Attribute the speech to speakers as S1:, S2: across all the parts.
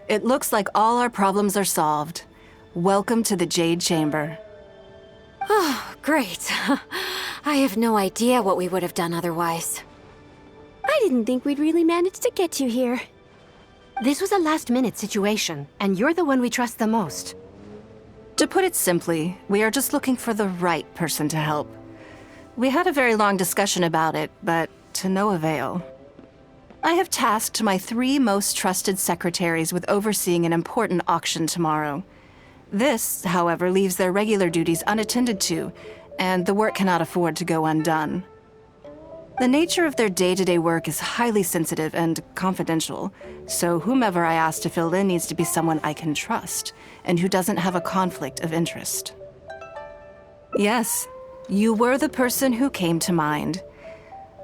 S1: It looks like all our problems are solved. Welcome to the Jade Chamber.
S2: Oh, great. I have no idea what we would have done otherwise.
S3: I didn't think we'd really manage to get you here.
S4: This was a last-minute situation, and you're the one we trust the most.
S1: To put it simply, we are just looking for the right person to help. We had a very long discussion about it, but to no avail. I have tasked my 3 most trusted secretaries with overseeing an important auction tomorrow. This, however, leaves their regular duties unattended to, and the work cannot afford to go undone. The nature of their day-to-day work is highly sensitive and confidential, so whomever I ask to fill in needs to be someone I can trust, and who doesn't have a conflict of interest. Yes, you were the person who came to mind.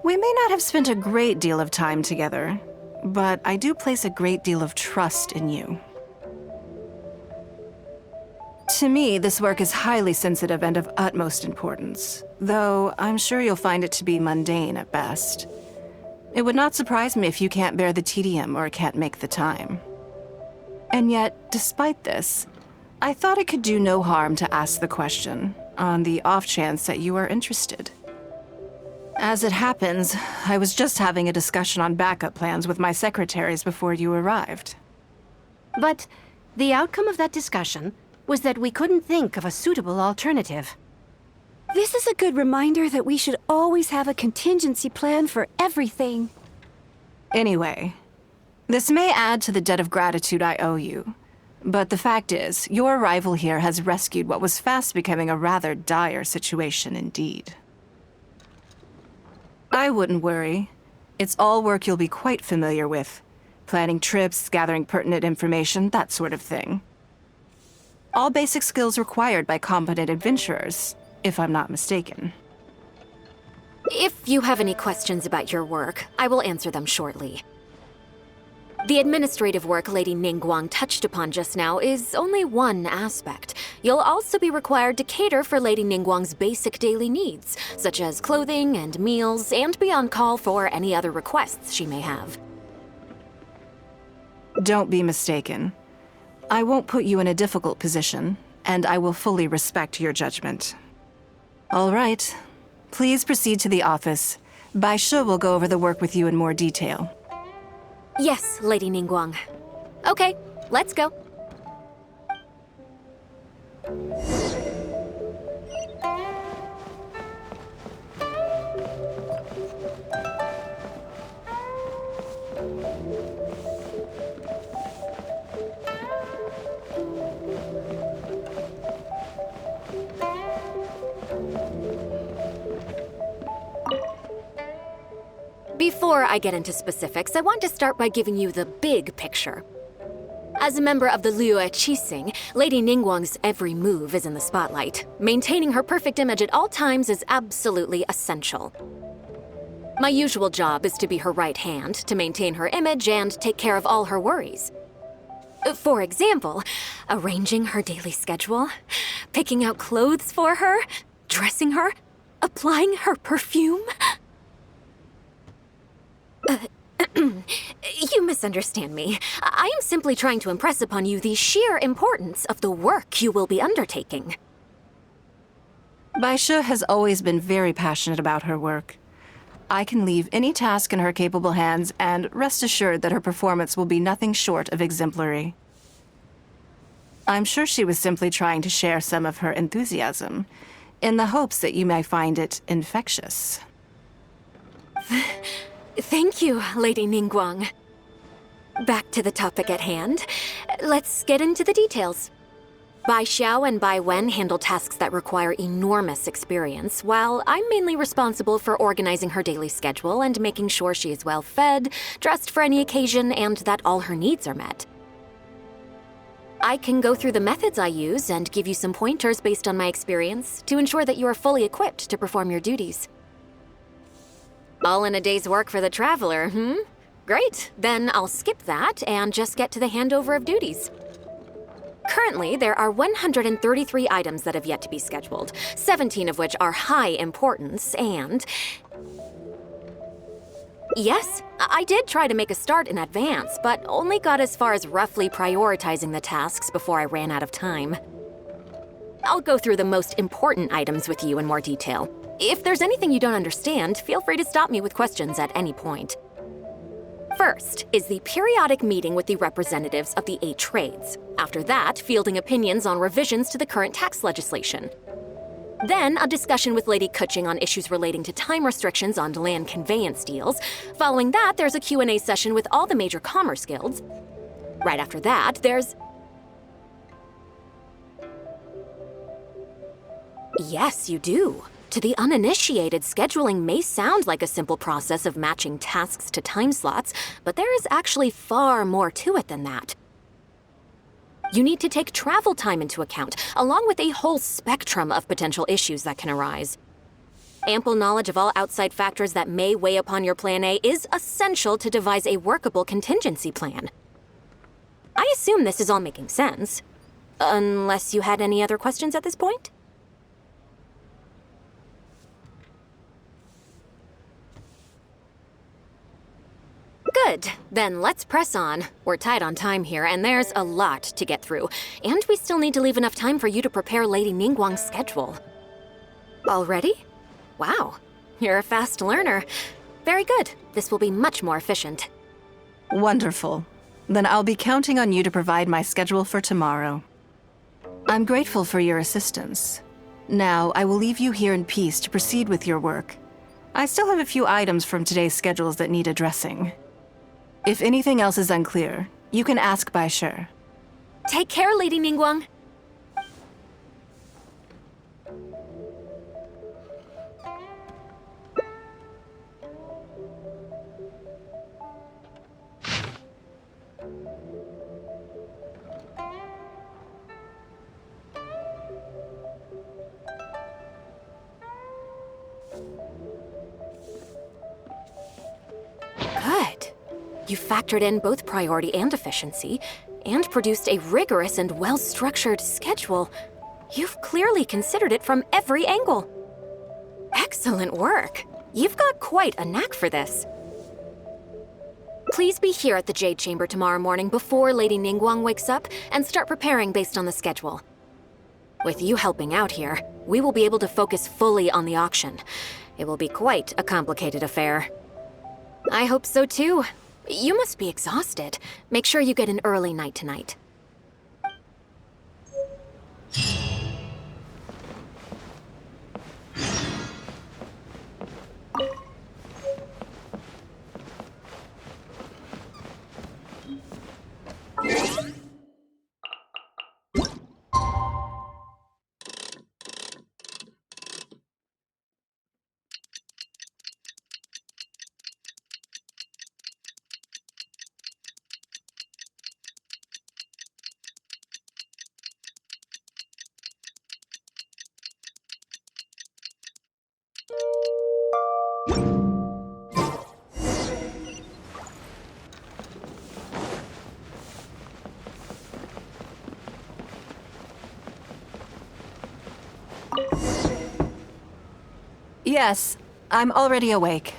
S1: We may not have spent a great deal of time together, but I do place a great deal of trust in you. To me, this work is highly sensitive and of utmost importance, though I'm sure you'll find it to be mundane at best. It would not surprise me if you can't bear the tedium or can't make the time. And yet, despite this, I thought it could do no harm to ask the question, on the off chance that you are interested. As it happens, I was just having a discussion on backup plans with my secretaries before you arrived.
S4: But the outcome of that discussion was that we couldn't think of a suitable alternative.
S3: This is a good reminder that we should always have a contingency plan for everything.
S1: Anyway, this may add to the debt of gratitude I owe you, but the fact is, your arrival here has rescued what was fast becoming a rather dire situation indeed. I wouldn't worry. It's all work you'll be quite familiar with. Planning trips, gathering pertinent information, that sort of thing. All basic skills required by competent adventurers, if I'm not mistaken.
S2: If you have any questions about your work, I will answer them shortly. The administrative work Lady Ningguang touched upon just now is only one aspect. You'll also be required to cater for Lady Ningguang's basic daily needs, such as clothing and meals, and be on call for any other requests she may have.
S1: Don't be mistaken. I won't put you in a difficult position, and I will fully respect your judgment. All right. Please proceed to the office. Bai Shi will go over the work with you in more detail.
S2: Yes, Lady Ningguang. Okay, let's go. Before I get into specifics, I want to start by giving you the big picture. As a member of the Liyue Qixing, Lady Ningguang's every move is in the spotlight. Maintaining her perfect image at all times is absolutely essential. My usual job is to be her right hand, to maintain her image and take care of all her worries. For example, arranging her daily schedule, picking out clothes for her, dressing her, applying her perfume. You misunderstand me. I am simply trying to impress upon you the sheer importance of the work you will be undertaking.
S1: Bai Shi has always been very passionate about her work. I can leave any task in her capable hands and rest assured that her performance will be nothing short of exemplary. I'm sure she was simply trying to share some of her enthusiasm, in the hopes that you may find it infectious.
S2: Thank you, Lady Ningguang. Back to the topic at hand. Let's get into the details. Bai Xiao and Bai Wen handle tasks that require enormous experience, while I'm mainly responsible for organizing her daily schedule and making sure she is well fed, dressed for any occasion, and that all her needs are met. I can go through the methods I use and give you some pointers based on my experience to ensure that you are fully equipped to perform your duties. All in a day's work for the traveler, Great, then I'll skip that and just get to the handover of duties. Currently, there are 133 items that have yet to be scheduled, 17 of which are high importance, and... Yes, I did try to make a start in advance, but only got as far as roughly prioritizing the tasks before I ran out of time. I'll go through the most important items with you in more detail. If there's anything you don't understand, feel free to stop me with questions at any point. First is the periodic meeting with the representatives of the 8 trades. After that, fielding opinions on revisions to the current tax legislation. Then, a discussion with Lady Kuching on issues relating to time restrictions on land conveyance deals. Following that, there's a Q&A session with all the major commerce guilds. Right after that, there's... Yes, you do. To the uninitiated, scheduling may sound like a simple process of matching tasks to time slots, but there is actually far more to it than that. You need to take travel time into account, along with a whole spectrum of potential issues that can arise. Ample knowledge of all outside factors that may weigh upon your Plan A is essential to devise a workable contingency plan. I assume this is all making sense. Unless you had any other questions at this point? Good. Then let's press on. We're tight on time here, and there's a lot to get through. And we still need to leave enough time for you to prepare Lady Ningguang's schedule. Already? Wow. You're a fast learner. Very good. This will be much more efficient.
S1: Wonderful. Then I'll be counting on you to provide my schedule for tomorrow. I'm grateful for your assistance. Now, I will leave you here in peace to proceed with your work. I still have a few items from today's schedules that need addressing. If anything else is unclear, you can ask Bai Shi.
S2: Take care, Lady Ningguang. Good. You factored in both priority and efficiency, and produced a rigorous and well-structured schedule. You've clearly considered it from every angle. Excellent work. You've got quite a knack for this. Please be here at the Jade Chamber tomorrow morning before Lady Ningguang wakes up and start preparing based on the schedule. With you helping out here, we will be able to focus fully on the auction. It will be quite a complicated affair. I hope so too. You must be exhausted. Make sure you get an early night tonight.
S1: Yes, I'm already awake.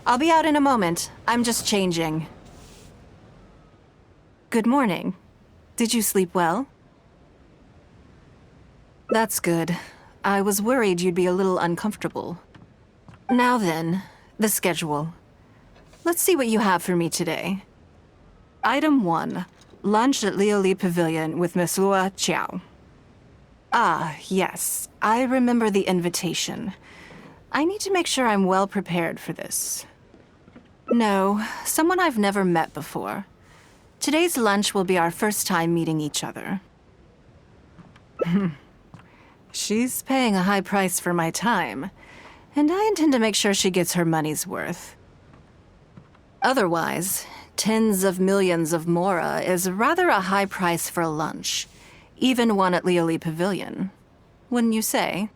S1: I'll be out in a moment. I'm just changing. Good morning. Did you sleep well? That's good. I was worried you'd be a little uncomfortable. Now then, the schedule. Let's see what you have for me today. Item 1. Lunch at Lioli Pavilion with Miss Lua Chiao. Ah, yes. I remember the invitation. I need to make sure I'm well prepared for this. No, someone I've never met before. Today's lunch will be our first time meeting each other. She's paying a high price for my time, and I intend to make sure she gets her money's worth. Otherwise, tens of millions of mora is rather a high price for lunch. Even one at Lioli Pavilion. Wouldn't you say?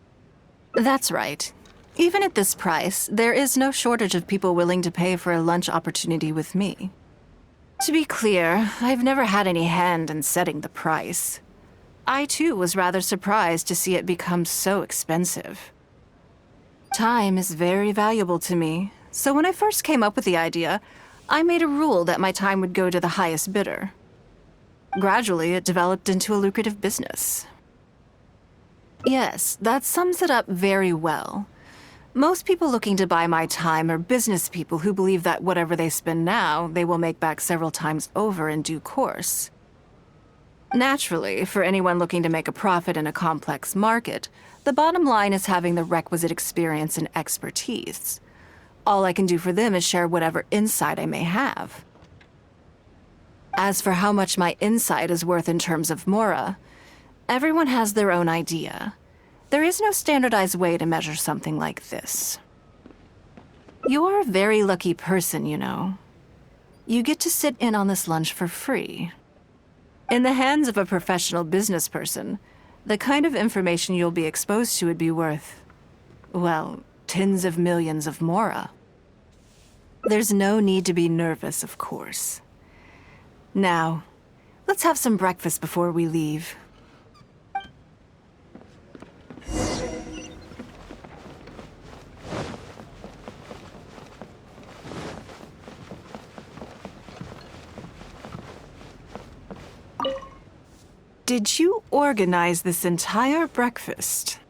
S1: That's right. Even at this price, there is no shortage of people willing to pay for a lunch opportunity with me. To be clear, I've never had any hand in setting the price. I too was rather surprised to see it become so expensive. Time is very valuable to me, so when I first came up with the idea, I made a rule that my time would go to the highest bidder. Gradually, it developed into a lucrative business. Yes, that sums it up very well. Most people looking to buy my time are business people who believe that whatever they spend now, they will make back several times over in due course. Naturally, for anyone looking to make a profit in a complex market, the bottom line is having the requisite experience and expertise. All I can do for them is share whatever insight I may have. As for how much my insight is worth in terms of Mora, everyone has their own idea. There is no standardized way to measure something like this. You're a very lucky person, you know. You get to sit in on this lunch for free. In the hands of a professional business person, the kind of information you'll be exposed to would be worth, well, tens of millions of Mora. There's no need to be nervous, of course. Now, let's have some breakfast before we leave. Did you organize this entire breakfast?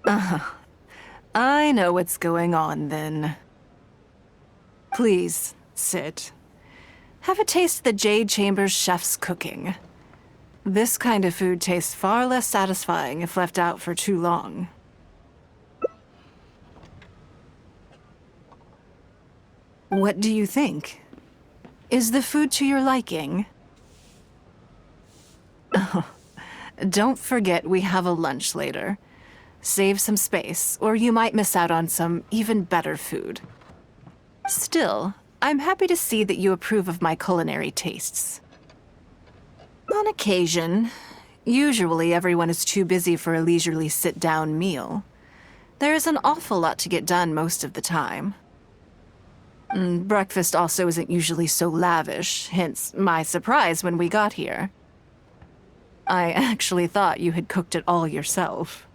S1: I know what's going on then. Please, sit. Have a taste of the Jade Chamber's chef's cooking. This kind of food tastes far less satisfying if left out for too long. What do you think? Is the food to your liking? Don't forget we have a lunch later. Save some space, or you might miss out on some even better food. Still, I'm happy to see that you approve of my culinary tastes. On occasion. Usually everyone is too busy for a leisurely sit-down meal. There is an awful lot to get done most of the time. Breakfast also isn't usually so lavish, hence my surprise when we got here. I actually thought you had cooked it all yourself.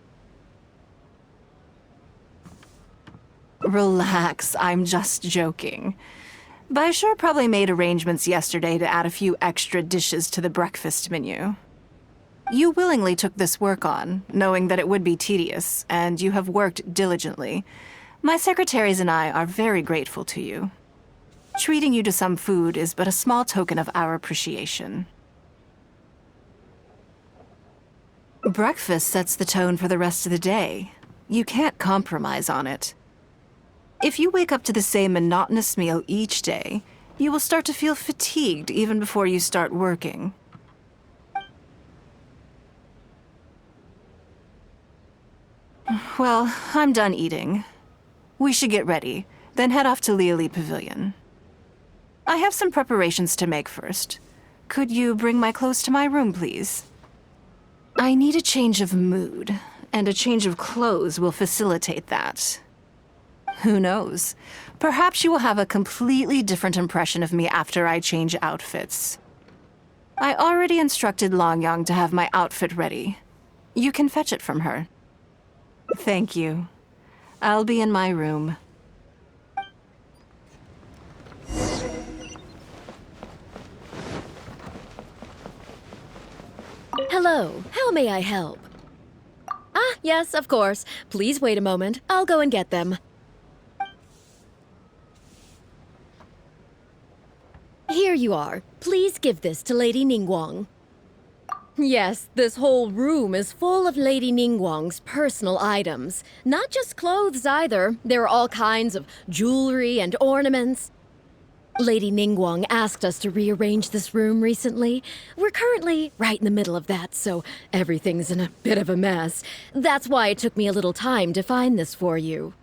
S1: Relax, I'm just joking. Baishar probably made arrangements yesterday to add a few extra dishes to the breakfast menu. You willingly took this work on, knowing that it would be tedious, and you have worked diligently. My secretaries and I are very grateful to you. Treating you to some food is but a small token of our appreciation. Breakfast sets the tone for the rest of the day. You can't compromise on it. If you wake up to the same monotonous meal each day, you will start to feel fatigued even before you start working. Well, I'm done eating. We should get ready, then head off to Liali Pavilion. I have some preparations to make first. Could you bring my clothes to my room, please? I need a change of mood, and a change of clothes will facilitate that. Who knows? Perhaps you will have a completely different impression of me after I change outfits. I already instructed Longyang to have my outfit ready. You can fetch it from her. Thank you. I'll be in my room.
S5: Hello, how may I help? Ah, yes, of course. Please wait a moment. I'll go and get them. Here you are. Please give this to Lady Ningguang. Yes, this whole room is full of Lady Ningguang's personal items. Not just clothes either. There are all kinds of jewelry and ornaments. Lady Ningguang asked us to rearrange this room recently. We're currently right in the middle of that, so everything's in a bit of a mess. That's why it took me a little time to find this for you.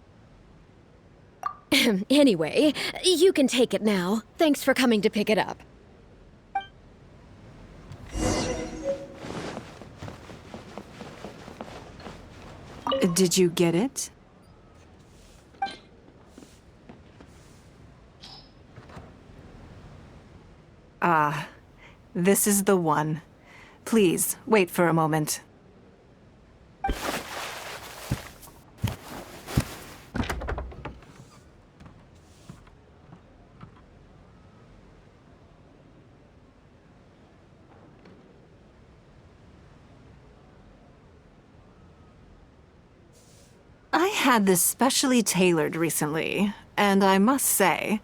S5: Anyway, you can take it now. Thanks for coming to pick it up.
S1: Did you get it? This is the one. Please, wait for a moment. I had this specially tailored recently, and I must say,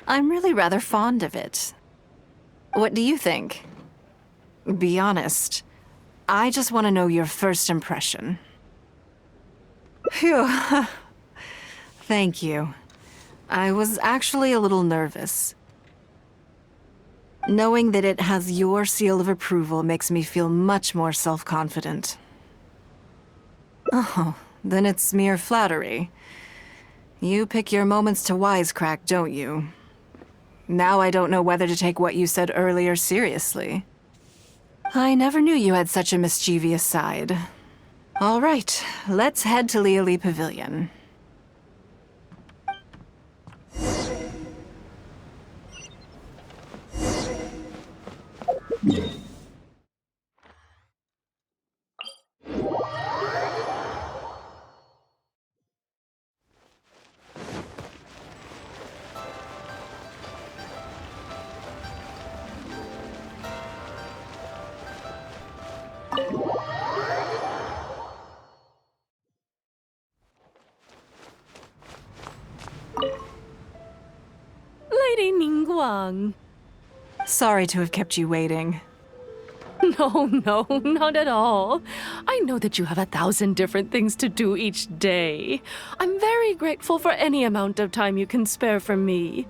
S1: I'm really rather fond of it. What do you think? Be honest. I just want to know your first impression. Phew. Thank you. I was actually a little nervous. Knowing that it has your seal of approval makes me feel much more self-confident. Oh, then it's mere flattery. You pick your moments to wisecrack, don't you? Now I don't know whether to take what you said earlier seriously. I never knew you had such a mischievous side. All right, let's head to Liali Pavilion.
S6: Lady Ningguang.
S1: Sorry to have kept you waiting.
S6: No, not at all. I know that you have 1,000 different things to do each day. I'm very grateful for any amount of time you can spare for me.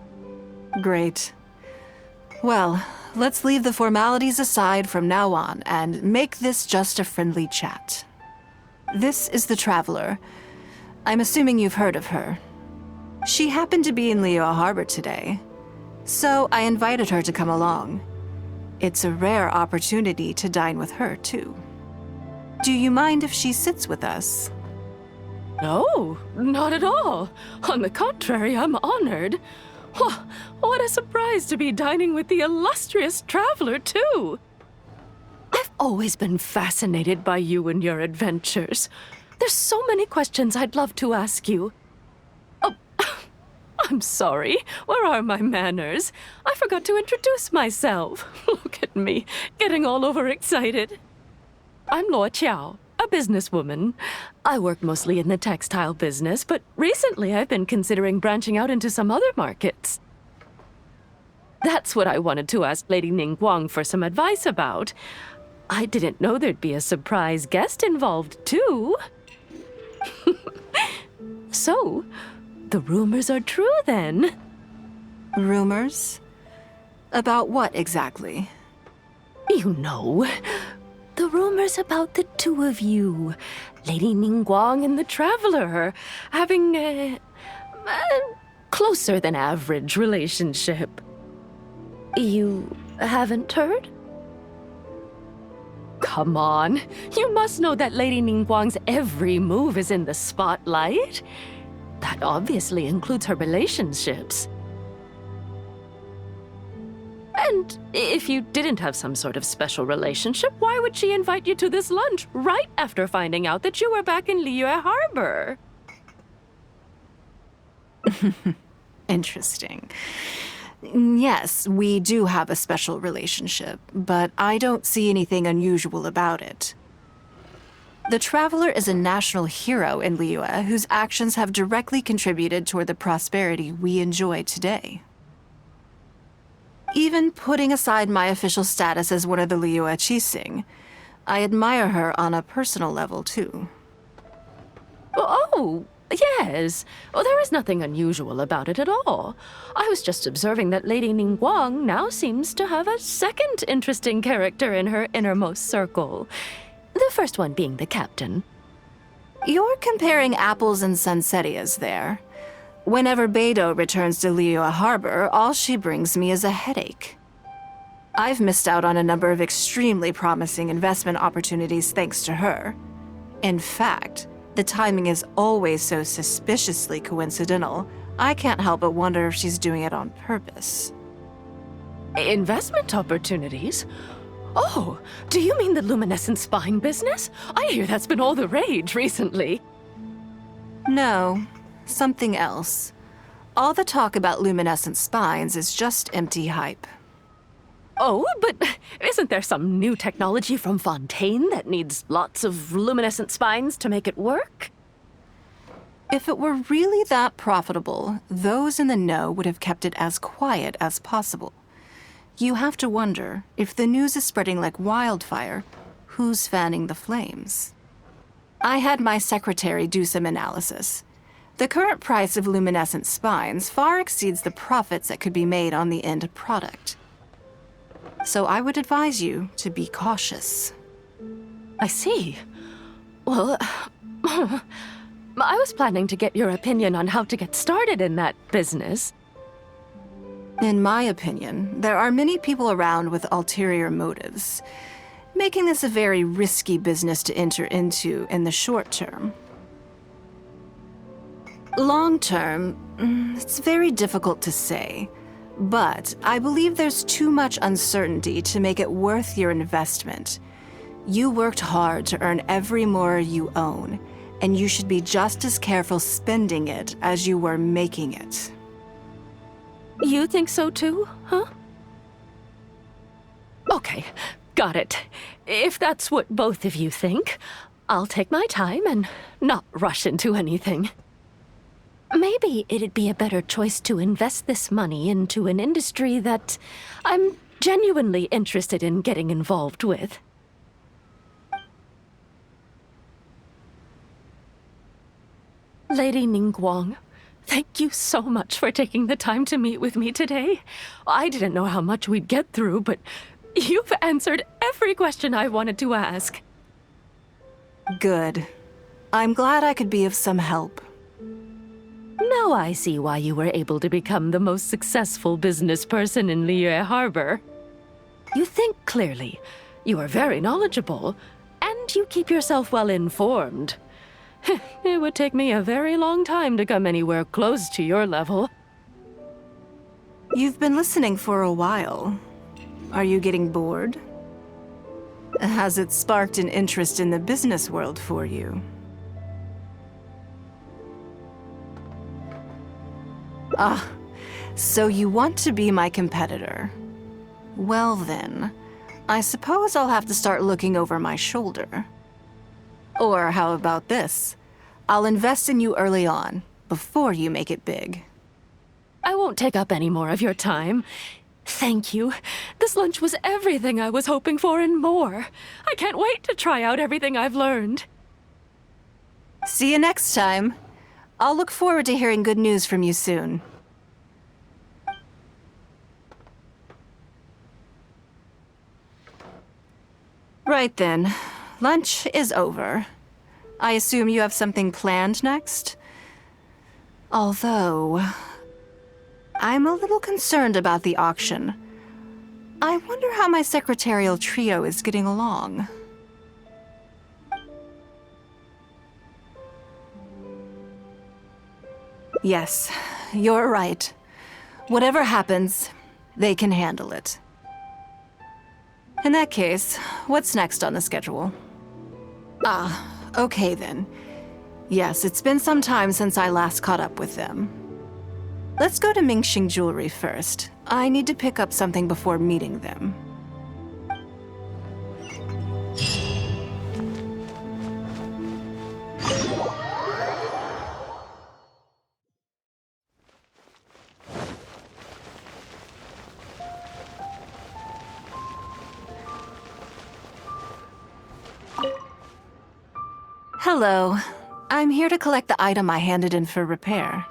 S1: Great. Well, let's leave the formalities aside from now on and make this just a friendly chat. This is the Traveler. I'm assuming you've heard of her. She happened to be in Liyue Harbor today, so I invited her to come along. It's a rare opportunity to dine with her, too. Do you mind if she sits with us?
S6: No, not at all. On the contrary, I'm honored. What a surprise to be dining with the illustrious Traveler, too. I've always been fascinated by you and your adventures. There's so many questions I'd love to ask you. Oh, I'm sorry. Where are my manners? I forgot to introduce myself. Look at me, getting all overexcited. I'm Luo Qiao, a businesswoman. I work mostly in the textile business, but recently I've been considering branching out into some other markets. That's what I wanted to ask Lady Ningguang for some advice about. I didn't know there'd be a surprise guest involved, too. So, the rumors are true, then?
S1: Rumors? About what exactly?
S6: You know, the rumors about the two of you, Lady Ningguang and the Traveler, having a closer than average relationship. You haven't heard? Come on, you must know that Lady Ningguang's every move is in the spotlight. That obviously includes her relationships. And if you didn't have some sort of special relationship, why would she invite you to this lunch right after finding out that you were back in Liyue Harbor?
S1: Interesting. Yes, we do have a special relationship, but I don't see anything unusual about it. The Traveler is a national hero in Liyue whose actions have directly contributed toward the prosperity we enjoy today. Even putting aside my official status as one of the Liyue Qixing, I admire her on a personal level, too.
S6: Oh, yes. Well, there is nothing unusual about it at all. I was just observing that Lady Ningguang now seems to have a second interesting character in her innermost circle. The first one being the captain.
S1: You're comparing apples and sunsettias there. Whenever Beidou returns to Liyue Harbor, all she brings me is a headache. I've missed out on a number of extremely promising investment opportunities thanks to her. In fact, the timing is always so suspiciously coincidental, I can't help but wonder if she's doing it on purpose.
S6: Investment opportunities? Oh, do you mean the luminescent spine business? I hear that's been all the rage recently.
S1: No, something else. All the talk about luminescent spines is just empty hype.
S6: Oh, but isn't there some new technology from Fontaine that needs lots of luminescent spines to make it work?
S1: If it were really that profitable, those in the know would have kept it as quiet as possible. You have to wonder, if the news is spreading like wildfire, who's fanning the flames? I had my secretary do some analysis. The current price of luminescent spines far exceeds the profits that could be made on the end product. So I would advise you to be cautious.
S6: I see. Well, I was planning to get your opinion on how to get started in that business.
S1: In my opinion, there are many people around with ulterior motives, making this a very risky business to enter into in the short term. Long term, it's very difficult to say, but I believe there's too much uncertainty to make it worth your investment. You worked hard to earn every more you own, and you should be just as careful spending it as you were making it.
S6: You think so too, huh? Okay, got it. If that's what both of you think, I'll take my time and not rush into anything. Maybe it'd be a better choice to invest this money into an industry that I'm genuinely interested in getting involved with. Lady Ningguang, thank you so much for taking the time to meet with me today. I didn't know how much we'd get through, but you've answered every question I wanted to ask.
S1: Good. I'm glad I could be of some help.
S6: Now I see why you were able to become the most successful business person in Liyue Harbor. You think clearly, you are very knowledgeable, and you keep yourself well informed. It would take me a very long time to come anywhere close to your level.
S1: You've been listening for a while. Are you getting bored? Has it sparked an interest in the business world for you? Ah, so you want to be my competitor. Well then, I suppose I'll have to start looking over my shoulder. Or how about this? I'll invest in you early on, before you make it big.
S6: I won't take up any more of your time. Thank you. This lunch was everything I was hoping for and more. I can't wait to try out everything I've learned.
S1: See you next time. I'll look forward to hearing good news from you soon. Right then. Lunch is over. I assume you have something planned next? Although, I'm a little concerned about the auction. I wonder how my secretarial trio is getting along. Yes, you're right. Whatever happens, they can handle it. In that case, what's next on the schedule? Ah, okay then. Yes, it's been some time since I last caught up with them. Let's go to Mingxing Jewelry first. I need to pick up something before meeting them. Hello. I'm here to collect the item I handed in for repair.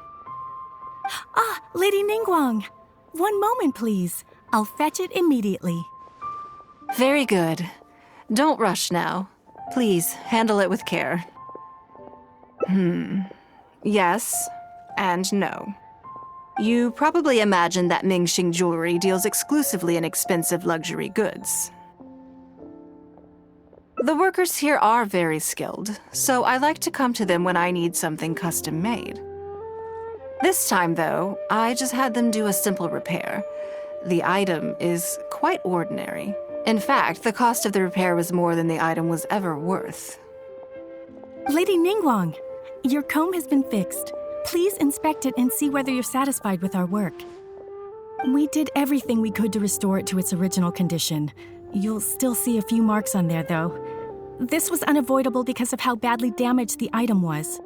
S7: Ah, Lady Ningguang. One moment, please. I'll fetch it immediately.
S1: Very good. Don't rush now. Please, handle it with care. Yes and no. You probably imagine that Mingxing Jewelry deals exclusively in expensive luxury goods. The workers here are very skilled, so I like to come to them when I need something custom-made. This time, though, I just had them do a simple repair. The item is quite ordinary. In fact, the cost of the repair was more than the item was ever worth.
S7: Lady Ningguang, your comb has been fixed. Please inspect it and see whether you're satisfied with our work. We did everything we could to restore it to its original condition. You'll still see a few marks on there, though. This was unavoidable because of how badly damaged the item was.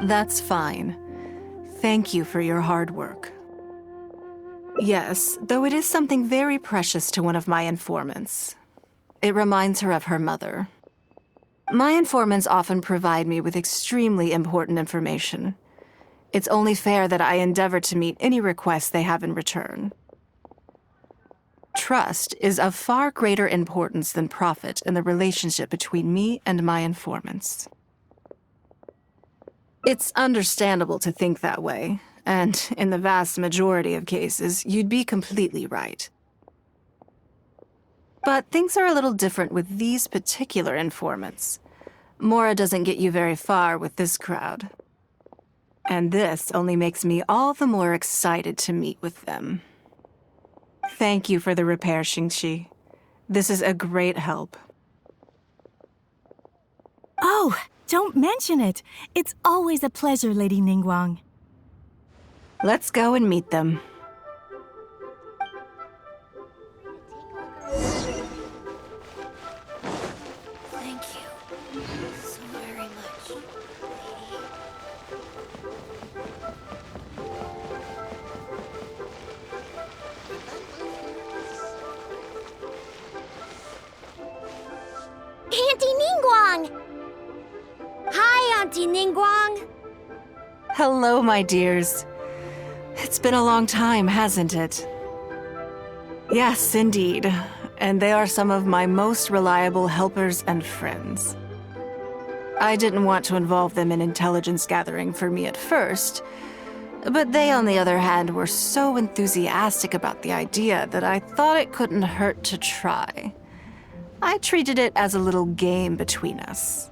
S1: That's fine. Thank you for your hard work. Yes, though it is something very precious to one of my informants. It reminds her of her mother. My informants often provide me with extremely important information. It's only fair that I endeavor to meet any requests they have in return. Trust is of far greater importance than profit in the relationship between me and my informants. It's understandable to think that way, and in the vast majority of cases, you'd be completely right. But things are a little different with these particular informants. Mora doesn't get you very far with this crowd. And this only makes me all the more excited to meet with them. Thank you for the repair, Xingqi. This is a great help.
S7: Oh, don't mention it. It's always a pleasure, Lady Ningguang.
S1: Let's go and meet them.
S2: Thank you so very much, lady. Auntie Ningguang! Hi, Auntie Ningguang!
S1: Hello, my dears. It's been a long time, hasn't it? Yes, indeed. And they are some of my most reliable helpers and friends. I didn't want to involve them in intelligence gathering for me at first, but they, on the other hand, were so enthusiastic about the idea that I thought it couldn't hurt to try. I treated it as a little game between us.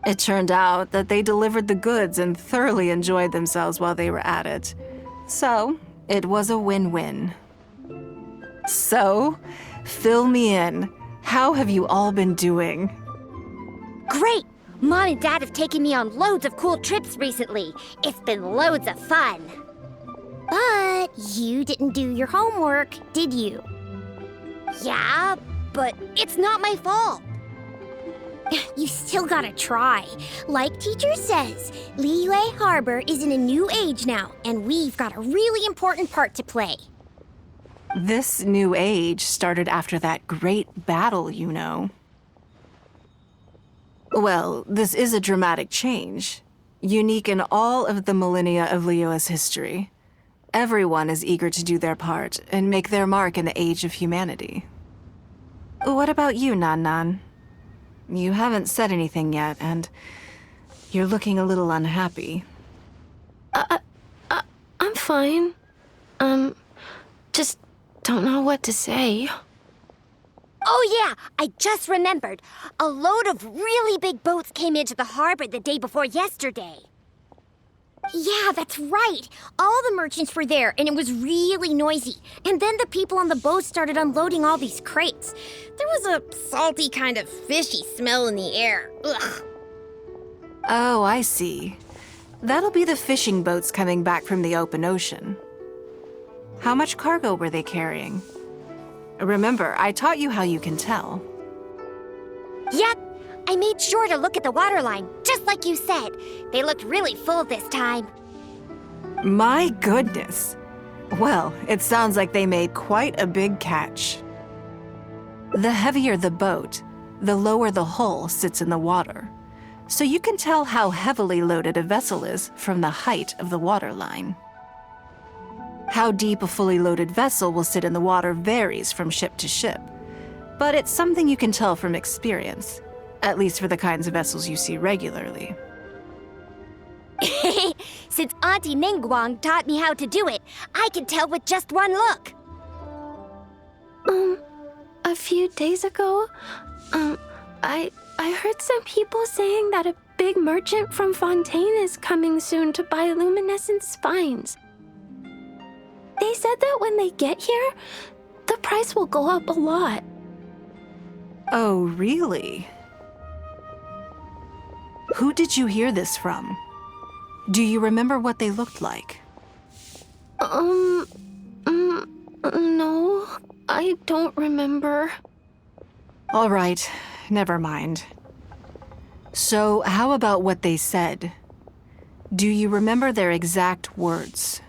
S1: It turned out that they delivered the goods and thoroughly enjoyed themselves while they were at it. So, it was a win-win. So, fill me in. How have you all been doing?
S8: Great! Mom and Dad have taken me on loads of cool trips recently. It's been loads of fun. But you didn't do your homework, did you? Yeah, but it's not my fault. You still gotta try. Like teacher says, Liyue Harbor is in a new age now, and we've got a really important part to play.
S1: This new age started after that great battle, you know. Well, this is a dramatic change, unique in all of the millennia of Liyue's history. Everyone is eager to do their part and make their mark in the age of humanity. What about you, Nan Nan? You haven't said anything yet, and you're looking a little unhappy.
S6: I'm fine. Just don't know what to say.
S8: Oh yeah, I just remembered. A load of really big boats came into the harbor the day before yesterday. Yeah, that's right. All the merchants were there, and it was really noisy. And then the people on the boat started unloading all these crates. There was a salty kind of fishy smell in the air. Ugh.
S1: Oh, I see. That'll be the fishing boats coming back from the open ocean. How much cargo were they carrying? Remember, I taught you how you can tell.
S8: Yep, I made sure to look at the waterline, just like you said. They looked really full this time.
S1: My goodness. Well, it sounds like they made quite a big catch. The heavier the boat, the lower the hull sits in the water. So you can tell how heavily loaded a vessel is from the height of the waterline. How deep a fully loaded vessel will sit in the water varies from ship to ship, but it's something you can tell from experience, at least for the kinds of vessels you see regularly.
S8: Since Auntie Ningguang taught me how to do it, I can tell with just one look.
S9: A few days ago, I heard some people saying that a big merchant from Fontaine is coming soon to buy luminescent spines. they said that when they get here, the price will go up a lot.
S1: Oh, really? Who did you hear this from? Do you remember what they looked like?
S9: No, I don't remember.
S1: All right, never mind. So, how about what they said? Do you remember their exact words?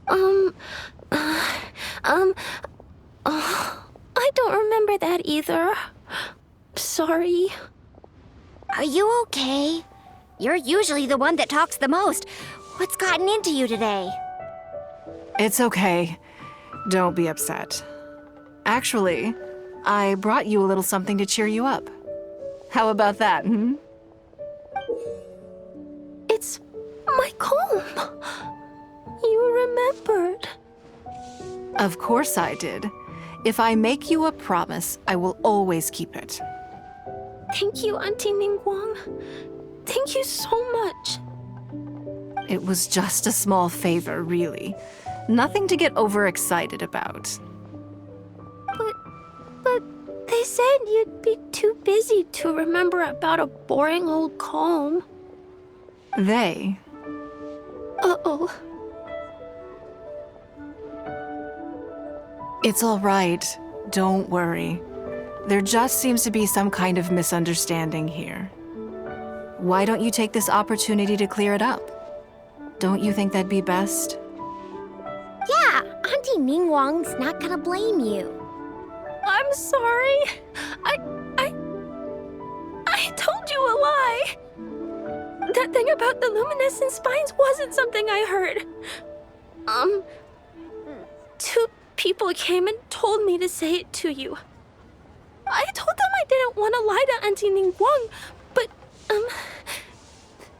S9: I don't remember that either. Sorry.
S8: Are you okay? You're usually the one that talks the most. What's gotten into you today?
S1: It's okay. Don't be upset. Actually, I brought you a little something to cheer you up. How about that, hmm?
S9: It's my comb. You remembered.
S1: Of course I did. If I make you a promise, I will always keep it.
S9: Thank you, Auntie Ningguang. Thank you so much.
S1: It was just a small favor, really. Nothing to get overexcited about.
S9: But they said you'd be too busy to remember about a boring old comb.
S1: They?
S9: Uh-oh.
S1: It's all right. Don't worry. There just seems to be some kind of misunderstanding here. Why don't you take this opportunity to clear it up? Don't you think that'd be best?
S8: Yeah, Auntie Ningguang's not gonna blame you.
S9: I'm sorry. I told you a lie. That thing about the luminescent spines wasn't something I heard. Two people came and told me to say it to you. I told them I didn't want to lie to Auntie Ningguang, but,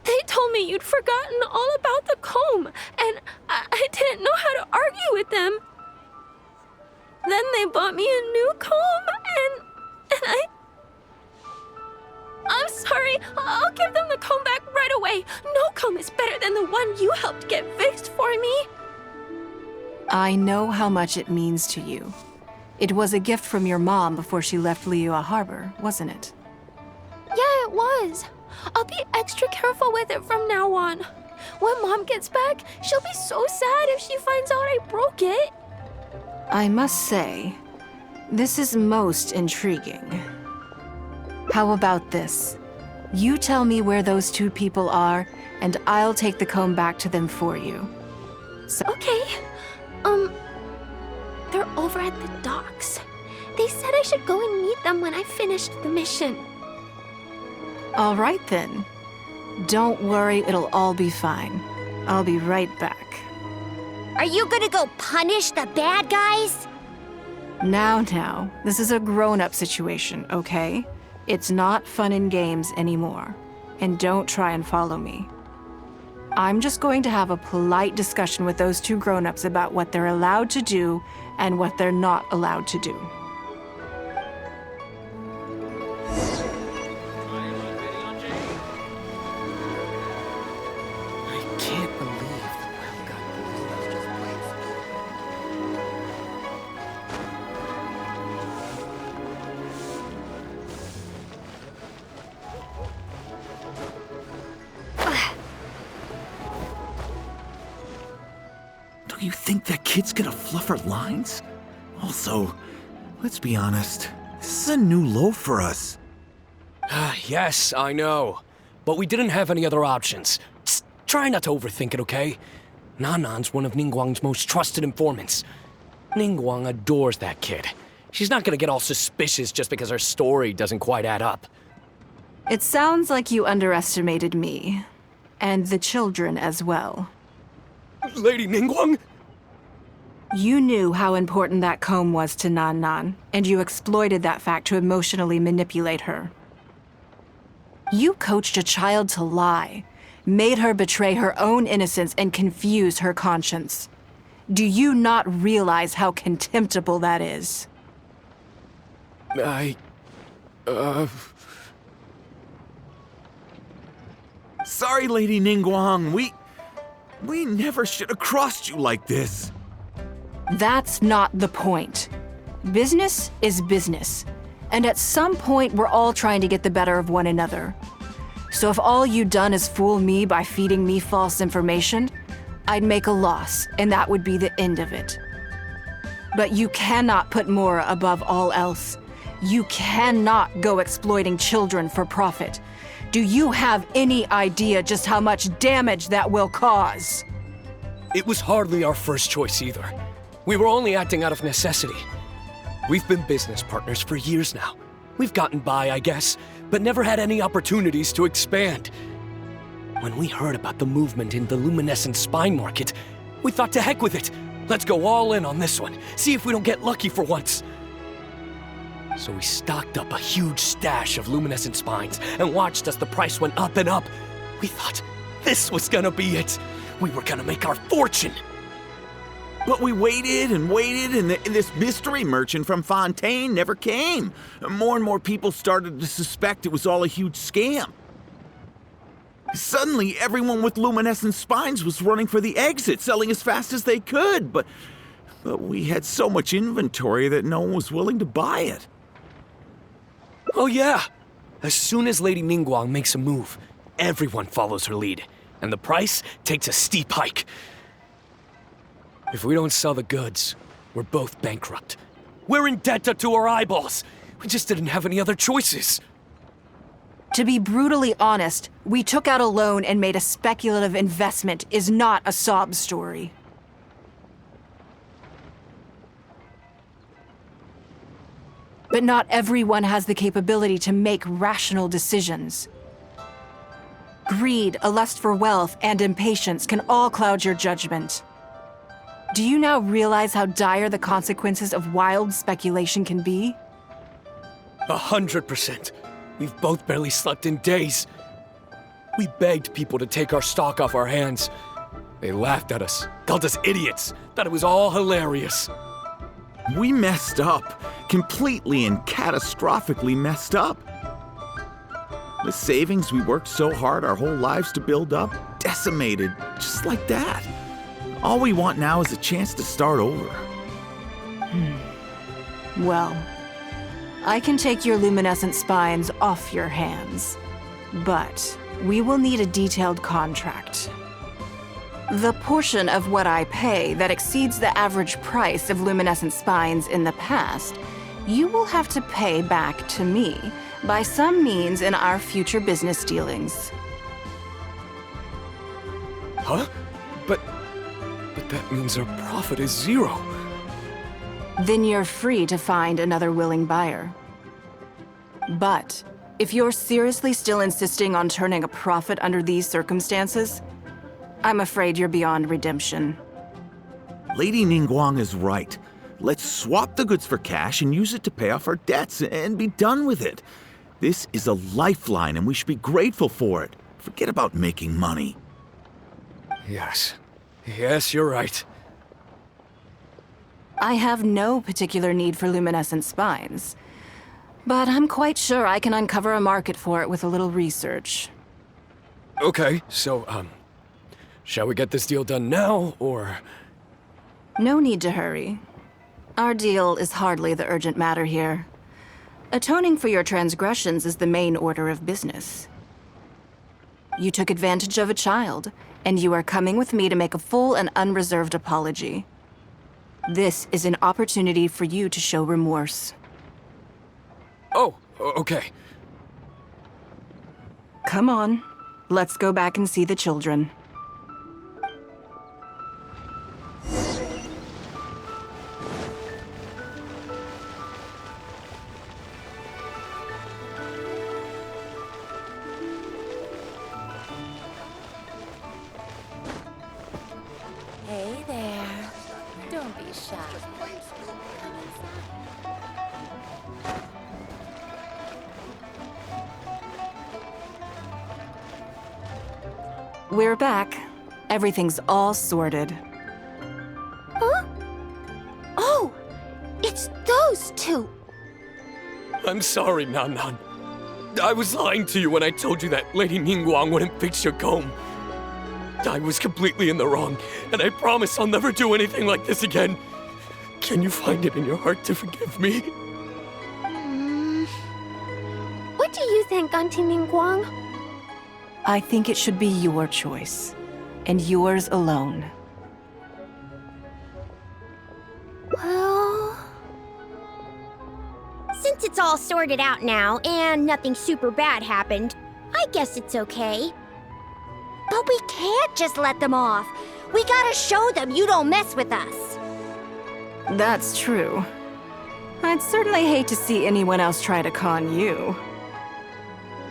S9: they told me you'd forgotten all about the comb, and I didn't know how to argue with them. Then they bought me a new comb, and I'm sorry, I'll give them the comb back right away. No comb is better than the one you helped get fixed for me.
S1: I know how much it means to you. It was a gift from your mom before she left Liyue Harbor, wasn't it?
S9: Yeah, it was. I'll be extra careful with it from now on. When Mom gets back, she'll be so sad if she finds out I broke it.
S1: I must say, this is most intriguing. How about this? You tell me where those two people are, and I'll take the comb back to them for you.
S9: Okay. They're over at the docks. They said I should go and meet them when I finished the mission.
S1: All right then. Don't worry, it'll all be fine. I'll be right back.
S8: Are you gonna go punish the bad guys?
S1: Now, this is a grown-up situation, okay? It's not fun and games anymore. And don't try and follow me. I'm just going to have a polite discussion with those two grown-ups about what they're allowed to do and what they're not allowed to do.
S10: I can't believe the world got
S11: Do you think that kid's gonna fluff her lines? Also, let's be honest, this is a new low for us.
S10: Yes, I know. But we didn't have any other options. Just try not to overthink it, okay? Nanan's one of Ningguang's most trusted informants. Ningguang adores that kid. She's not gonna get all suspicious just because her story doesn't quite add up.
S1: It sounds like you underestimated me. And the children as well.
S10: Lady Ningguang?
S1: You knew how important that comb was to Nan, and you exploited that fact to emotionally manipulate her. You coached a child to lie, made her betray her own innocence and confuse her conscience. Do you not realize how contemptible that is?
S11: Sorry, Lady Ningguang, we never should have crossed you like this.
S1: That's not the point. Business is business. And at some point, we're all trying to get the better of one another. So if all you've done is fool me by feeding me false information, I'd make a loss, and that would be the end of it. But you cannot put Mora above all else. You cannot go exploiting children for profit. Do you have any idea just how much damage that will cause?
S10: It was hardly our first choice either. We were only acting out of necessity. We've been business partners for years now. We've gotten by, I guess, but never had any opportunities to expand. When we heard about the movement in the luminescent spine market, we thought to heck with it. Let's go all in on this one, see if we don't get lucky for once. So we stocked up a huge stash of luminescent spines and watched as the price went up and up. We thought this was gonna be it. We were gonna make our fortune.
S11: But we waited and waited, and this mystery merchant from Fontaine never came. More and more people started to suspect it was all a huge scam. Suddenly, everyone with luminescent spines was running for the exit, selling as fast as they could, but we had so much inventory that no one was willing to buy it.
S10: Oh yeah! As soon as Lady Ningguang makes a move, everyone follows her lead, and the price takes a steep hike. If we don't sell the goods, we're both bankrupt. We're in debt up to our eyeballs. We just didn't have any other choices.
S1: To be brutally honest, we took out a loan and made a speculative investment is not a sob story. But not everyone has the capability to make rational decisions. Greed, a lust for wealth, and impatience can all cloud your judgment. Do you now realize how dire the consequences of wild speculation can be?
S10: 100%. We've both barely slept in days. We begged people to take our stock off our hands. They laughed at us, called us idiots, thought it was all hilarious.
S11: We messed up. Completely and catastrophically messed up. The savings we worked so hard our whole lives to build up, decimated just like that. All we want now is a chance to start over.
S1: Well, I can take your luminescent spines off your hands, but we will need a detailed contract. The portion of what I pay that exceeds the average price of luminescent spines in the past, you will have to pay back to me by some means in our future business dealings.
S10: Huh? But that means our profit is zero.
S1: Then you're free to find another willing buyer. But if you're seriously still insisting on turning a profit under these circumstances, I'm afraid you're beyond redemption.
S11: Lady Ningguang is right. Let's swap the goods for cash and use it to pay off our debts and be done with it. This is a lifeline and we should be grateful for it. Forget about making money.
S10: Yes. Yes, you're right.
S1: I have no particular need for luminescent spines, but I'm quite sure I can uncover a market for it with a little research.
S10: Okay, so, shall we get this deal done now, or...?
S1: No need to hurry. Our deal is hardly the urgent matter here. Atoning for your transgressions is the main order of business. You took advantage of a child, and you are coming with me to make a full and unreserved apology. This is an opportunity for you to show remorse.
S10: Oh, okay.
S1: Come on, let's go back and see the children.
S12: Hey there. Don't be shy.
S1: We're back. Everything's all sorted.
S8: Huh? Oh! It's those two!
S10: I'm sorry, Nan Nan. I was lying to you when I told you that Lady Ningguang wouldn't fix your comb. I was completely in the wrong, and I promise I'll never do anything like this again. Can you find it in your heart to forgive me?
S9: What do you think, Auntie Ningguang?
S1: I think it should be your choice, and yours alone.
S8: Well, since it's all sorted out now and nothing super bad happened, I guess it's okay. But we can't just let them off. We gotta show them you don't mess with us.
S1: That's true. I'd certainly hate to see anyone else try to con you.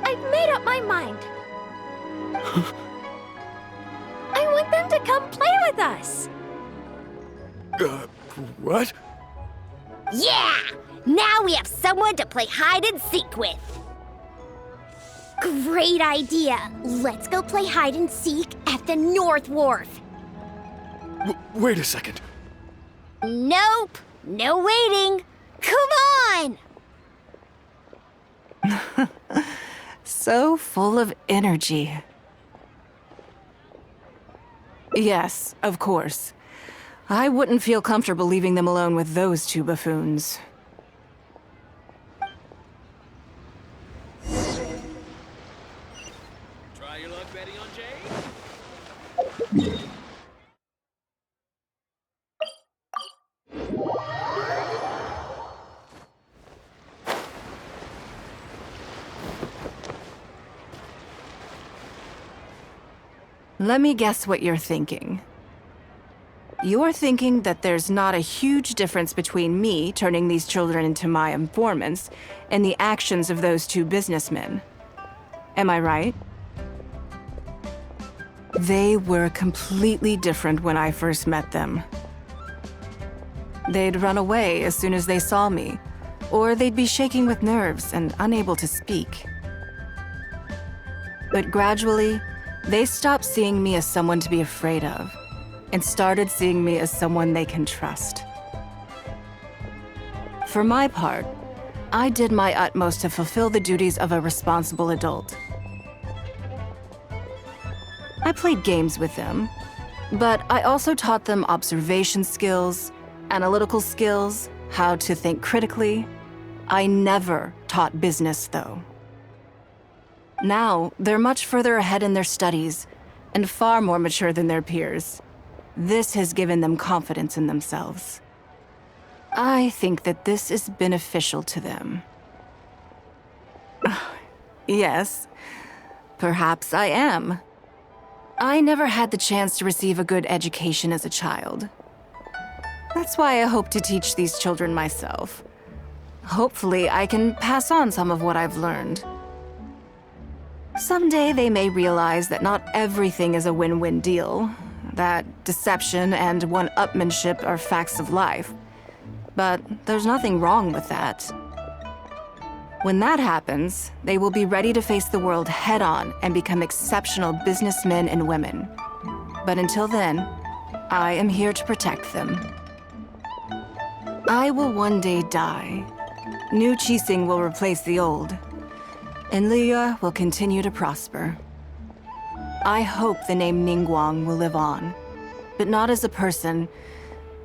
S9: I've made up my mind. I want them to come play with us.
S10: What?
S8: Yeah! Now we have someone to play hide and seek with. Great idea. Let's go play hide and seek at the North Wharf.
S10: Wait a second.
S8: Nope. No waiting. Come on!
S1: So full of energy. Yes, of course. I wouldn't feel comfortable leaving them alone with those two buffoons.
S10: Try your luck betting on Jay?
S1: Let me guess what you're thinking. You're thinking that there's not a huge difference between me turning these children into my informants and the actions of those two businessmen. Am I right? They were completely different when I first met them. They'd run away as soon as they saw me, or they'd be shaking with nerves and unable to speak. But gradually, they stopped seeing me as someone to be afraid of, and started seeing me as someone they can trust. For my part, I did my utmost to fulfill the duties of a responsible adult. I played games with them, but I also taught them observation skills, analytical skills, how to think critically. I never taught business, though. Now, they're much further ahead in their studies, and far more mature than their peers. This has given them confidence in themselves. I think that this is beneficial to them. Yes, perhaps I am. I never had the chance to receive a good education as a child. That's why I hope to teach these children myself. Hopefully, I can pass on some of what I've learned. Someday they may realize that not everything is a win-win deal, that deception and one-upmanship are facts of life. But there's nothing wrong with that. When that happens, they will be ready to face the world head-on and become exceptional businessmen and women. But until then, I am here to protect them. I will one day die. New Qixing will replace the old, and Liyue will continue to prosper. I hope the name Ningguang will live on, but not as a person,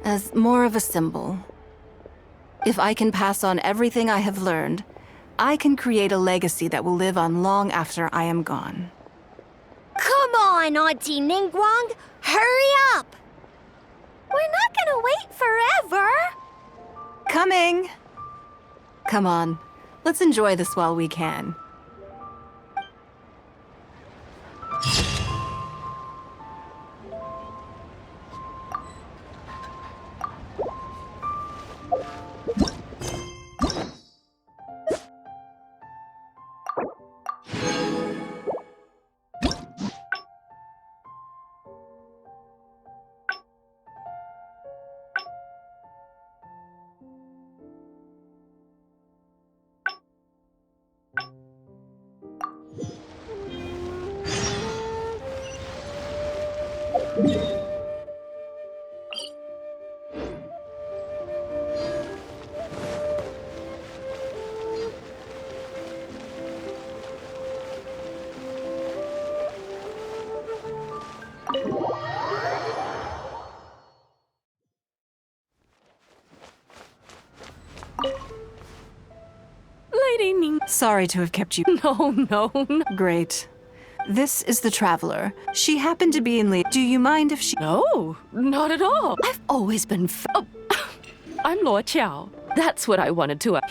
S1: as more of a symbol. If I can pass on everything I have learned, I can create a legacy that will live on long after I am gone.
S8: Come on, Auntie Ningguang! Hurry up!
S9: We're not gonna wait forever!
S1: Coming! Come on, let's enjoy this while we can. sorry to have kept you.
S6: No.
S1: Great. This is the Traveler. She happened to be in Lee. Do you mind if she...
S6: No, not at all. I've always been oh, I'm Luo Qiao. That's what I wanted to...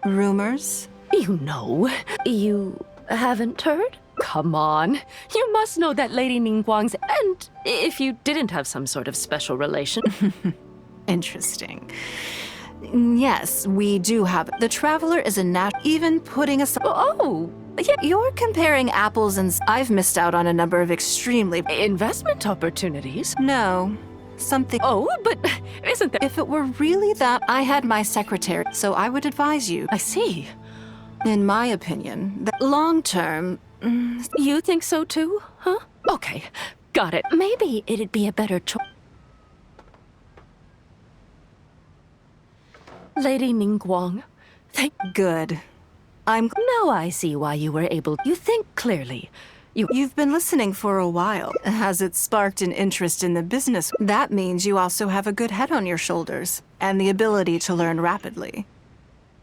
S1: Rumors?
S6: You know. You haven't heard? Come on. You must know that Lady Ningguang's... And if you didn't have some sort of special relation...
S1: Interesting. Yes, we do have... The Traveler is a even putting aside...
S6: Oh, yeah.
S1: You're comparing apples and... I've missed out on a number of extremely...
S6: Investment opportunities?
S1: No. Something...
S6: Oh, but isn't that...
S1: If it were really that, I had my secretary, so I would advise you.
S6: I see.
S1: In my opinion, that long-term...
S6: You think so too, huh? Okay, got it. Maybe it'd be a better choice. Lady Ningguang,
S1: Good.
S6: Now I see why you were able... You think clearly.
S1: You've been listening for a while. Has it sparked an interest in the business? That means you also have a good head on your shoulders, and the ability to learn rapidly.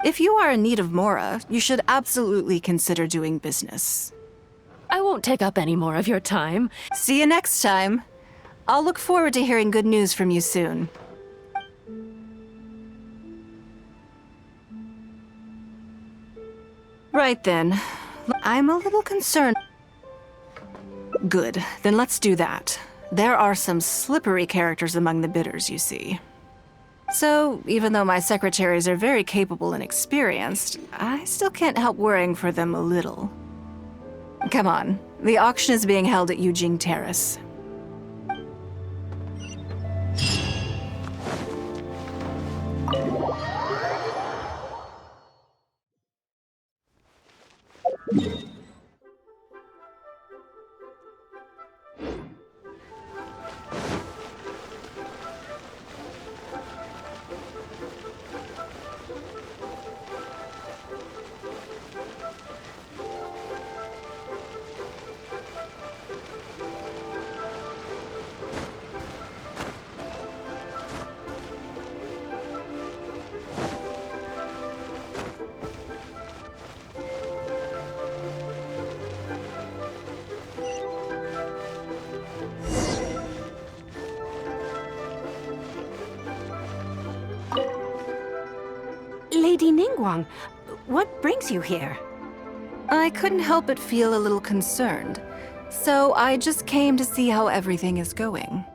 S1: If you are in need of Mora, you should absolutely consider doing business.
S6: I won't take up any more of your time.
S1: See you next time. I'll look forward to hearing good news from you soon. Right then. I'm a little concerned. Good. Then let's do that. There are some slippery characters among the bidders, you see. So, even though my secretaries are very capable and experienced, I still can't help worrying for them a little. Come on. The auction is being held at Yujing Terrace.
S4: Lady Ningguang, what brings you here?
S1: I couldn't help but feel a little concerned, so I just came to see how everything is going.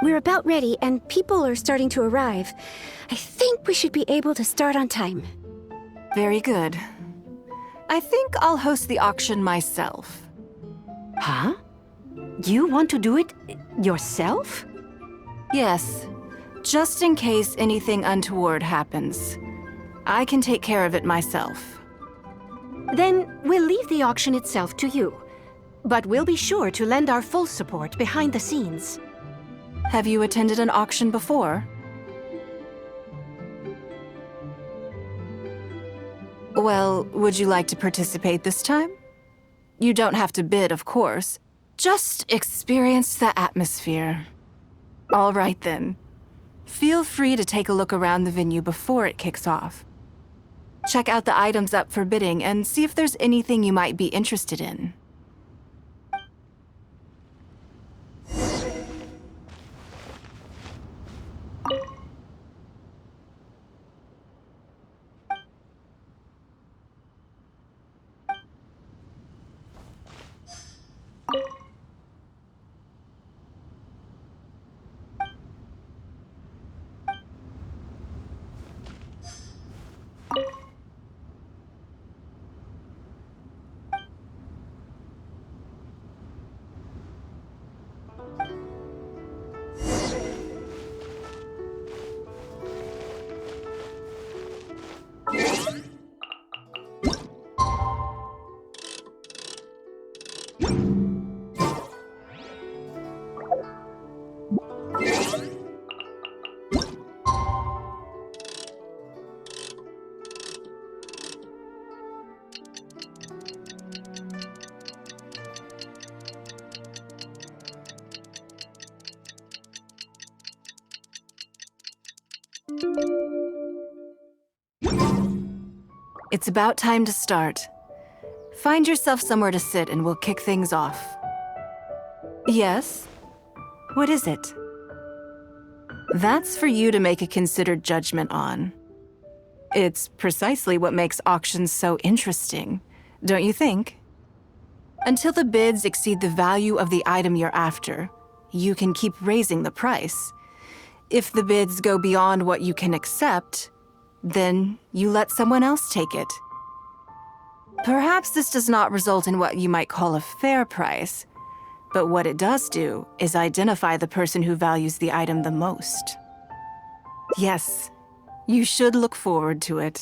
S3: We're about ready, and people are starting to arrive. I think we should be able to start on time.
S1: Very good. I think I'll host the auction myself.
S4: Huh? You want to do it yourself?
S1: Yes, just in case anything untoward happens. I can take care of it myself.
S4: Then we'll leave the auction itself to you. But we'll be sure to lend our full support behind the scenes.
S1: Have you attended an auction before? Well, would you like to participate this time? You don't have to bid, of course. Just experience the atmosphere. All right, then. Feel free to take a look around the venue before it kicks off. Check out the items up for bidding and see if there's anything you might be interested in. It's about time to start. Find yourself somewhere to sit and we'll kick things off. Yes? What is it? That's for you to make a considered judgment on. It's precisely what makes auctions so interesting, don't you think? Until the bids exceed the value of the item you're after, you can keep raising the price. If the bids go beyond what you can accept, then you let someone else take it. Perhaps this does not result in what you might call a fair price, but what it does do is identify the person who values the item the most. Yes, you should look forward to it.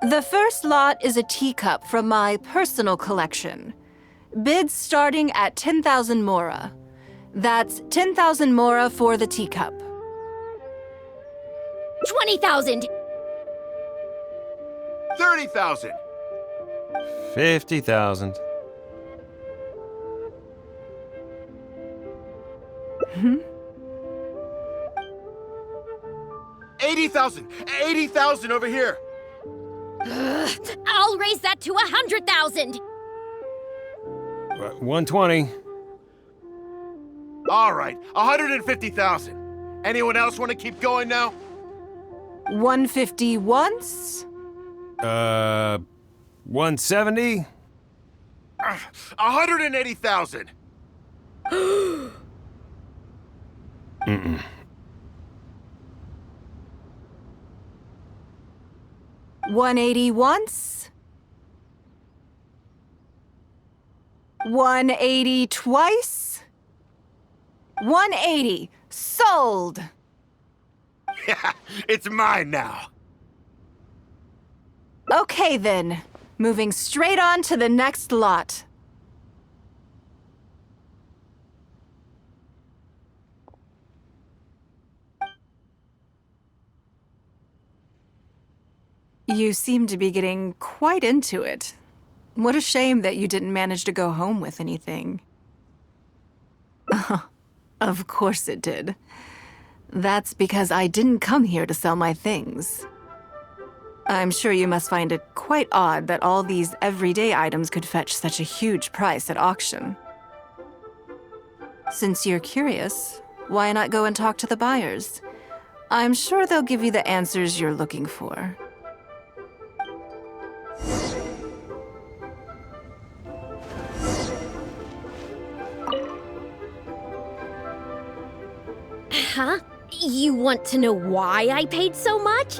S1: The first lot is a teacup from my personal collection. Bids starting at 10,000 mora. That's 10,000 mora for the teacup.
S2: 20,000!
S13: 30,000!
S14: 50,000.
S1: Hmm?
S13: 80,000! 80,000 over here!
S2: I'll raise that to 100,000!
S14: 120.
S13: All right, 150,000. Anyone else want to keep going now?
S1: 150 once?
S14: 170?
S13: 180,000.
S14: Mm-mm.
S1: 180 once? 180 twice? 180. Sold!
S13: Yeah, it's mine now.
S1: Okay then, moving straight on to the next lot. You seem to be getting quite into it. What a shame that you didn't manage to go home with anything. Of course it did. That's because I didn't come here to sell my things. I'm sure you must find it quite odd that all these everyday items could fetch such a huge price at auction. Since you're curious, why not go and talk to the buyers? I'm sure they'll give you the answers you're looking for.
S2: Huh? You want to know why I paid so much?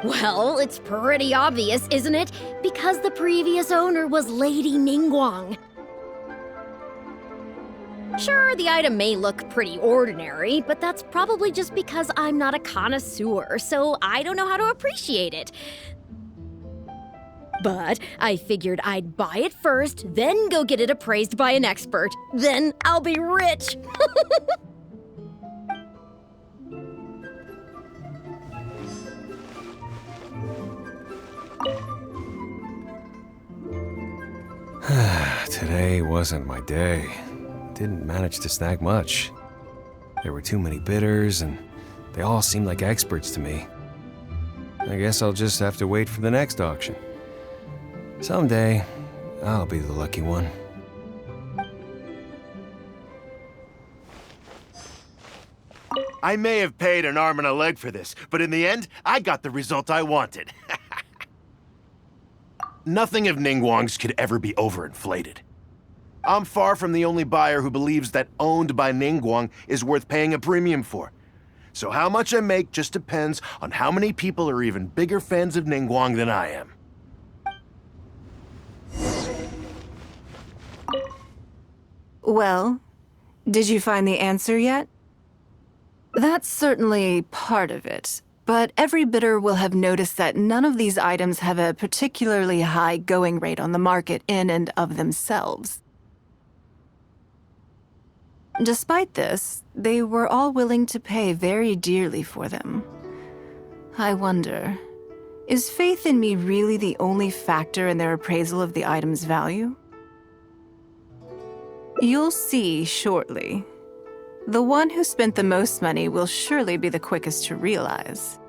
S2: Well, it's pretty obvious, isn't it? Because the previous owner was Lady Ningguang. Sure, the item may look pretty ordinary, but that's probably just because I'm not a connoisseur, so I don't know how to appreciate it. But I figured I'd buy it first, then go get it appraised by an expert. Then I'll be rich!
S14: Today wasn't my day. Didn't manage to snag much. There were too many bidders, and they all seemed like experts to me. I guess I'll just have to wait for the next auction. Someday, I'll be the lucky one.
S13: I may have paid an arm and a leg for this, but in the end, I got the result I wanted. Nothing of Ningguang's could ever be overinflated. I'm far from the only buyer who believes that owned by Ningguang is worth paying a premium for. So how much I make just depends on how many people are even bigger fans of Ningguang than I am.
S1: Well, did you find the answer yet? That's certainly part of it, but every bidder will have noticed that none of these items have a particularly high going rate on the market in and of themselves. Despite this, they were all willing to pay very dearly for them. I wonder, is faith in me really the only factor in their appraisal of the item's value? You'll see shortly. The one who spent the most money will surely be the quickest to realize.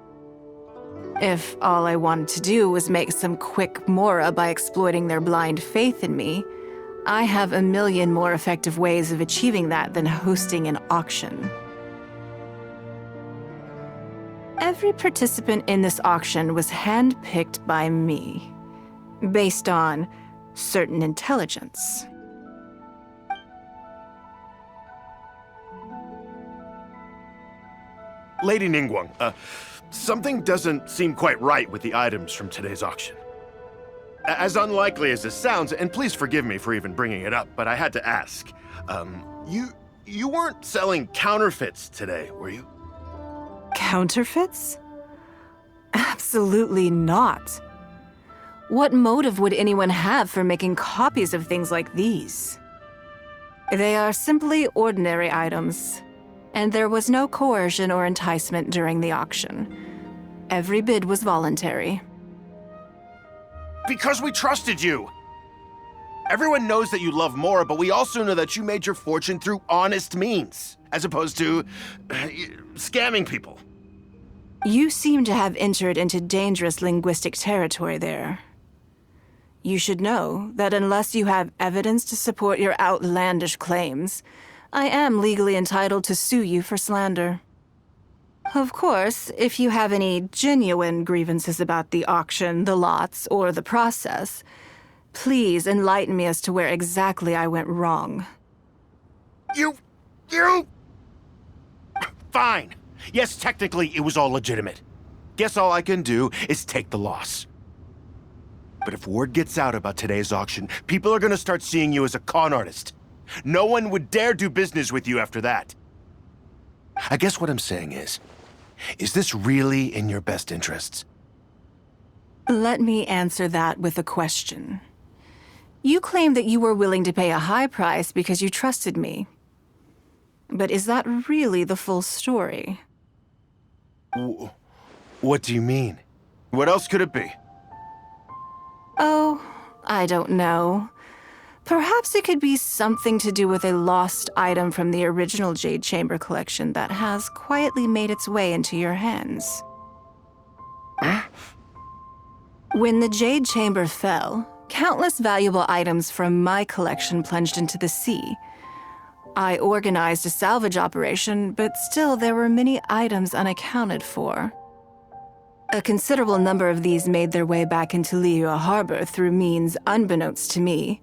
S1: If all I wanted to do was make some quick mora by exploiting their blind faith in me, I have a million more effective ways of achieving that than hosting an auction. Every participant in this auction was handpicked by me, based on certain intelligence.
S13: Lady Ningguang, something doesn't seem quite right with the items from today's auction. As unlikely as this sounds, and please forgive me for even bringing it up, but I had to ask. You weren't selling counterfeits today, were you?
S1: Counterfeits? Absolutely not. What motive would anyone have for making copies of things like these? They are simply ordinary items, and there was no coercion or enticement during the auction. Every bid was voluntary.
S13: Because we trusted you! Everyone knows that you love Mora, but we also know that you made your fortune through honest means, as opposed to scamming people.
S1: You seem to have entered into dangerous linguistic territory there. You should know that unless you have evidence to support your outlandish claims, I am legally entitled to sue you for slander. Of course, if you have any genuine grievances about the auction, the lots, or the process, please enlighten me as to where exactly I went wrong.
S13: You... Fine. Yes, technically, it was all legitimate. Guess all I can do is take the loss. But if word gets out about today's auction, people are gonna start seeing you as a con artist. No one would dare do business with you after that. I guess what I'm saying is this really in your best interests?
S1: Let me answer that with a question. You claim that you were willing to pay a high price because you trusted me. But is that really the full story?
S13: What do you mean? What else could it be?
S1: Oh, I don't know. Perhaps it could be something to do with a lost item from the original Jade Chamber collection that has quietly made its way into your hands. When the Jade Chamber fell, countless valuable items from my collection plunged into the sea. I organized a salvage operation, but still there were many items unaccounted for. A considerable number of these made their way back into Liyue Harbor through means unbeknownst to me,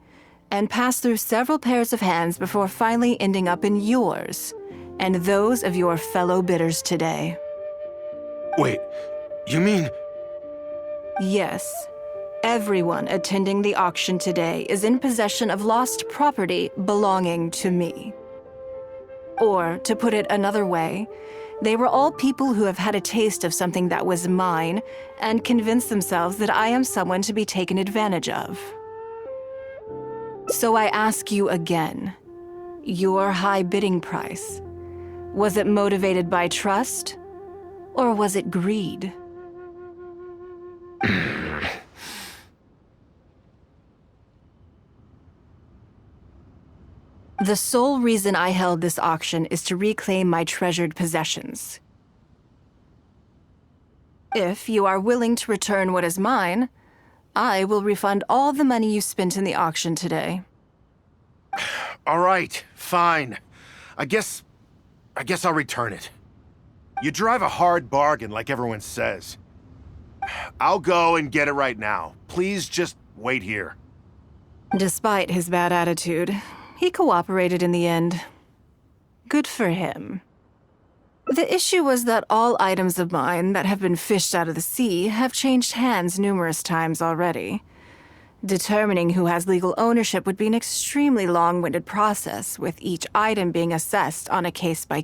S1: and passed through several pairs of hands before finally ending up in yours, and those of your fellow bidders today.
S13: Wait, you mean...
S1: Yes. Everyone attending the auction today is in possession of lost property belonging to me. Or, to put it another way, they were all people who have had a taste of something that was mine and convinced themselves that I am someone to be taken advantage of. So I ask you again, your high bidding price, was it motivated by trust, or was it greed? The sole reason I held this auction is to reclaim my treasured possessions. If you are willing to return what is mine, I will refund all the money you spent in the auction today.
S13: All right, fine. I guess I'll return it. You drive a hard bargain like everyone says. I'll go and get it right now. Please just wait here.
S1: Despite his bad attitude, he cooperated in the end. Good for him. The issue was that all items of mine that have been fished out of the sea have changed hands numerous times already. Determining who has legal ownership would be an extremely long-winded process, with each item being assessed on a case-by-case